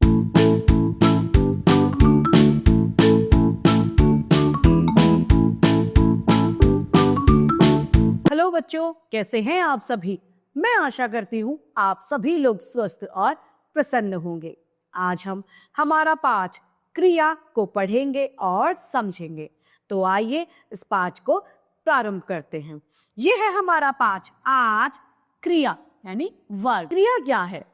Hello बच्चों, कैसे हैं आप सभी। मैं आशा करती हूँ आप सभी लोग स्वस्थ और प्रसन्न होंगे। आज हम हमारा पाठ क्रिया को पढ़ेंगे और समझेंगे। तो आइए इस पाठ को प्रारंभ करते हैं। ये है हमारा पाठ आज क्रिया यानी वर्ब। क्रिया क्या है?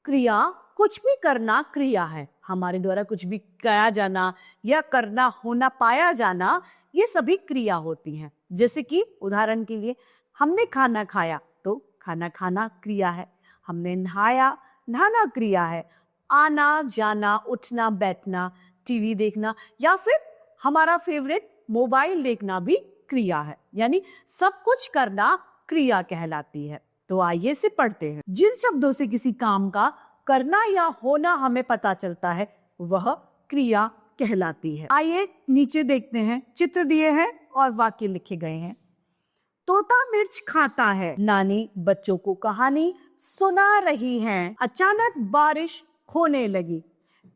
क्रिया कुछ भी करना क्रिया है। हमारे द्वारा कुछ भी किया जाना या करना होना पाया जाना, ये सभी क्रिया होती हैं। जैसे कि उदाहरण के लिए हमने खाना खाया तो खाना खाना क्रिया है। हमने नहाया, नहाना क्रिया है। आना जाना, उठना बैठना, टीवी देखना या फिर हमारा फेवरेट मोबाइल देखना भी क्रिया है। यानी सब कुछ करना क्रिया कहलाती है। तो आइए से पढ़ते हैं। जिन शब्दों से किसी काम का करना या होना हमें पता चलता है वह क्रिया कहलाती है। आइए नीचे देखते हैं। चित्र दिए हैं और वाक्य लिखे गए हैं। तोता मिर्च खाता है। नानी बच्चों को कहानी सुना रही हैं। अचानक बारिश होने लगी।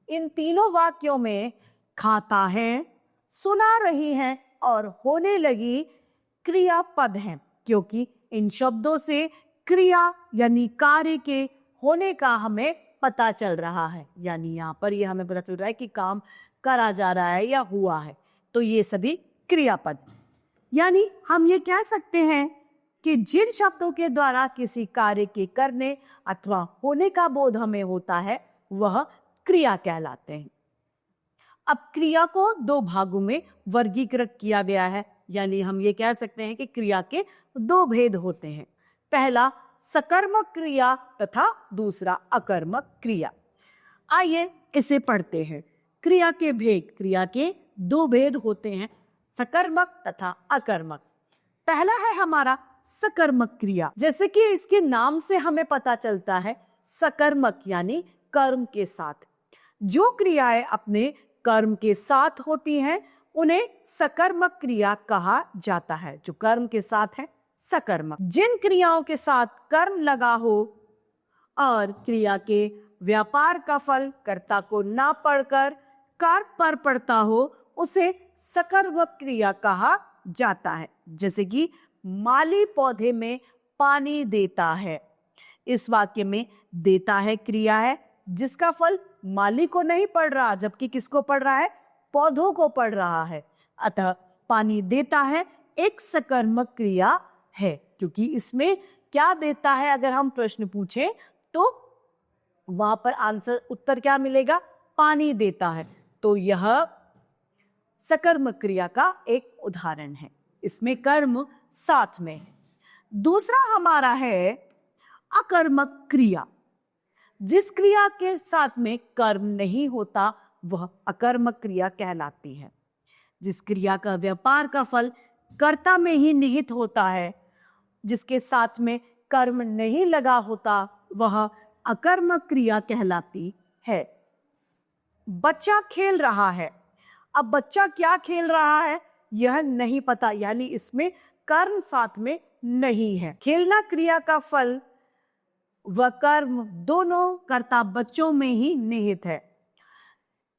इन तीनों वाक्यों में खाता है, सुना रही हैं और होने लगी क्रियापद हैं, क्योंकि इन शब्दों से क्रिया यानी कार्य के होने का हमें पता चल रहा है। यानी यहाँ पर यह हमें पता चल रहा है कि काम करा जा रहा है या हुआ है। तो ये सभी क्रियापद। यानी हम ये कह सकते हैं कि जिन शब्दों के द्वारा किसी कार्य के करने अथवा होने का बोध हमें होता है वह क्रिया कहलाते हैं। अब क्रिया को दो भागों में वर्गीकृत किया गया है। यानी हम ये कह सकते हैं कि क्रिया के दो भेद होते हैं। पहला सकर्मक क्रिया तथा दूसरा अकर्मक क्रिया। आइए इसे पढ़ते हैं। क्रिया के भेद। क्रिया के दो भेद होते हैं, सकर्मक तथा अकर्मक। पहला है हमारा सकर्मक क्रिया। जैसे कि इसके नाम से हमें पता चलता है, सकर्मक यानी कर्म के साथ। जो क्रियाएं अपने कर्म के साथ होती हैं उन्हें सकर्मक क्रिया कहा जाता है। जो कर्म के साथ है सकर्मक। जिन क्रियाओं के साथ कर्म लगा हो और क्रिया के व्यापार का फल कर्ता को ना पड़कर कार्य पर पड़ता हो उसे सकर्मक क्रिया कहा जाता है। जैसे कि माली पौधे में पानी देता है। इस वाक्य में देता है क्रिया है जिसका फल माली को नहीं पड़ रहा, जबकि किसको पड़ रहा है? पौधों को पड़ रहा है। अतः पानी देता है एक सकर्मक क्रिया है, क्योंकि इसमें क्या देता है अगर हम प्रश्न पूछें तो वहां पर आंसर उत्तर क्या मिलेगा? पानी देता है। तो यह सकर्मक क्रिया का एक उदाहरण है। इसमें कर्म साथ में है। दूसरा हमारा है अकर्मक क्रिया। जिस क्रिया के साथ में कर्म नहीं होता वह अकर्मक क्रिया कहलाती है। जिस क्रिया का व्यापार का फल कर्ता में ही निहित होता है, जिसके साथ में कर्म नहीं लगा होता, वह अकर्मक क्रिया कहलाती है। बच्चा खेल रहा है। अब बच्चा क्या खेल रहा है यह नहीं पता, यानी इसमें कर्म साथ में नहीं है। खेलना क्रिया का फल व कर्म दोनों कर्ता बच्चों में ही निहित है।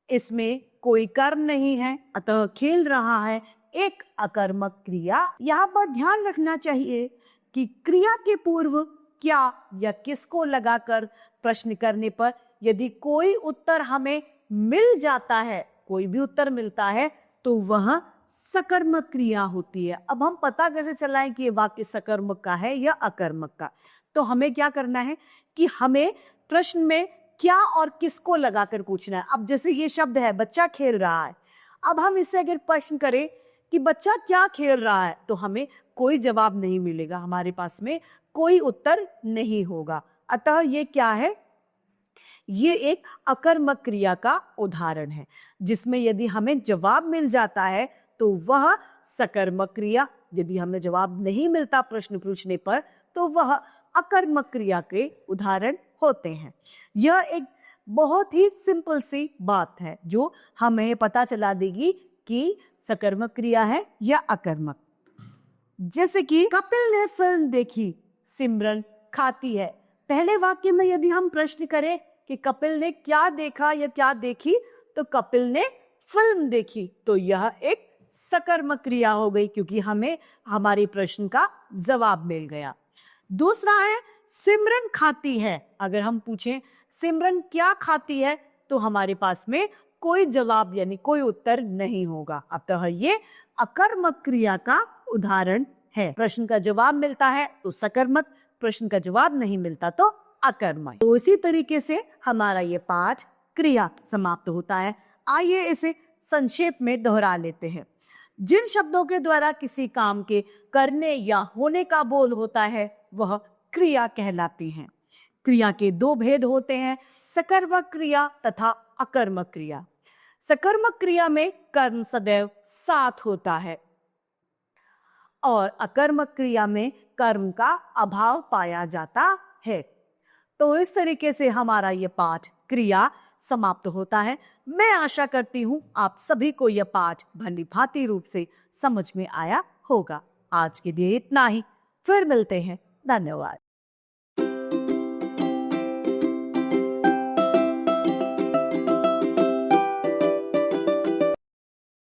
इसमें कोई कर्म नहीं है, अतः खेल रहा है एक अकर्मक क्रिया। यहाँ पर ध्यान रखना चाहिए कि क्रिया के पूर्व क्या या किसको लगाकर प्रश्न करने पर यदि कोई उत्तर हमें मिल जाता है, कोई भी उत्तर मिलता है, तो वह सकर्मक क्रिया होती है। अब हम पता कैसे चलाएं कि ये वाक्य सकर्मक का है या अकर्मक का? तो हमें क्या करना है कि हमें प्रश्न में क्या और किसको लगाकर पूछना है। अब जैसे ये शब्द है बच्चा खेल रहा है, अब हम इससे अगर प्रश्न करें कि बच्चा क्या खेल रहा है, तो हमें कोई जवाब नहीं मिलेगा, हमारे पास में कोई उत्तर नहीं होगा। अतः ये क्या है? ये एक अकर्मक क्रिया का उदाहरण है, जिसमें यदि हमें जवाब मिल जाता है तो वह सकर्मक क्रिया, यदि हमें जवाब नहीं मिलता प्रश्न पूछने पर तो वह अकर्मक क्रिया के उदाहरण होते हैं। यह एक बहुत ही सिंपल सी बात है जो हमें पता चला देगी कि सकर्मक क्रिया है या अकर्मक। जैसे कि कपिल ने फिल्म देखी, सिमरन खाती है। पहले वाक्य में यदि हम प्रश्न करें कि कपिल ने क्या देखा या क्या देखी, तो कपिल ने फिल्म देखी, तो यह एक सकर्मक क्रिया हो गई क्योंकि हमें हमारे प्रश्न का जवाब मिल गया। दूसरा है सिमरन खाती है। अगर हम पूछें सिमरन क्या खाती है, तो हमारे पास में कोई जवाब यानी कोई उत्तर नहीं होगा। अतः ये अकर्मक क्रिया का उदाहरण है। प्रश्न का जवाब मिलता है तो सकर्मक, प्रश्न का जवाब नहीं मिलता तो अकर्मक। तो इसी तरीके से हमारा ये पाठ क्रिया समाप्त होता है। आइए इसे संक्षेप में दोहरा लेते हैं। जिन शब्दों के द्वारा किसी काम के करने या होने का बोल होता है वह क्रिया कहलाती हैं। क्रिया के दो भेद होते हैं, सकर्मक क्रिया तथा अकर्मक क्रिया। सकर्मक क्रिया में कर्म सदैव साथ होता है और अकर्मक क्रिया में कर्म का अभाव पाया जाता है। तो इस तरीके से हमारा ये पाठ क्रिया समाप्त होता है। मैं आशा करती हूं आप सभी को यह पाठ भली भांति रूप से समझ में आया होगा। आज के लिए इतना ही, फिर मिलते हैं। धन्यवाद।